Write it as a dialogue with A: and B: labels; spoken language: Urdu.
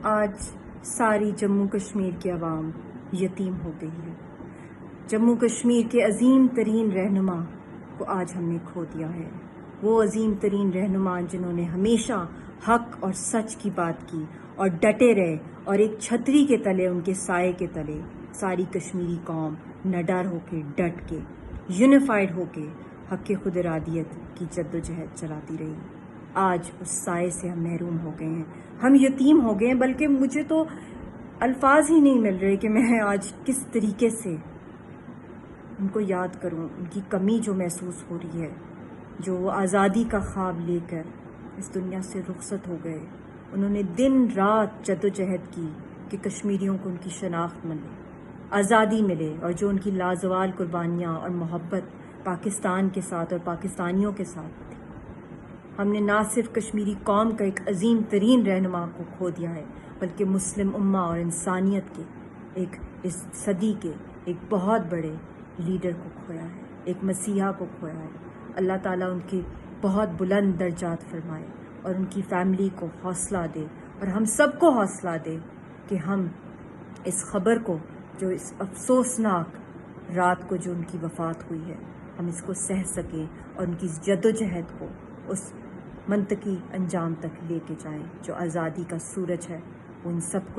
A: آج ساری جموں کشمیر کی عوام یتیم ہو گئی ہے۔ جموں کشمیر کے عظیم ترین رہنما کو آج ہم نے کھو دیا ہے۔ وہ عظیم ترین رہنما جنہوں نے ہمیشہ حق اور سچ کی بات کی اور ڈٹے رہے، اور ایک چھتری کے تلے، ان کے سائے کے تلے ساری کشمیری قوم نڈر ہو کے، ڈٹ کے، یونیفائڈ ہو کے حق خود ارادیت کی جدوجہد چلاتی رہی۔ آج اس سائے سے ہم محروم ہو گئے ہیں، ہم یتیم ہو گئے ہیں، بلکہ مجھے تو الفاظ ہی نہیں مل رہے کہ میں آج کس طریقے سے ان کو یاد کروں، ان کی کمی جو محسوس ہو رہی ہے، جو وہ آزادی کا خواب لے کر اس دنیا سے رخصت ہو گئے۔ انہوں نے دن رات جدوجہد کی کہ کشمیریوں کو ان کی شناخت ملے، آزادی ملے، اور جو ان کی لازوال قربانیاں اور محبت پاکستان کے ساتھ اور پاکستانیوں کے ساتھ تھی۔ ہم نے نہ صرف کشمیری قوم کا ایک عظیم ترین رہنما کو کھو دیا ہے، بلکہ مسلم امہ اور انسانیت کے اس صدی کے ایک بہت بڑے لیڈر کو کھویا ہے، ایک مسیحا کو کھویا ہے۔ اللہ تعالیٰ ان کی بہت بلند درجات فرمائے اور ان کی فیملی کو حوصلہ دے، اور ہم سب کو حوصلہ دے کہ ہم اس خبر کو، جو اس افسوسناک رات کو جو ان کی وفات ہوئی ہے، ہم اس کو سہ سکیں اور ان کی جدوجہد کو اس منطقی انجام تک لے کے جائیں۔ جو آزادی کا سورج ہے، وہ ان سب کو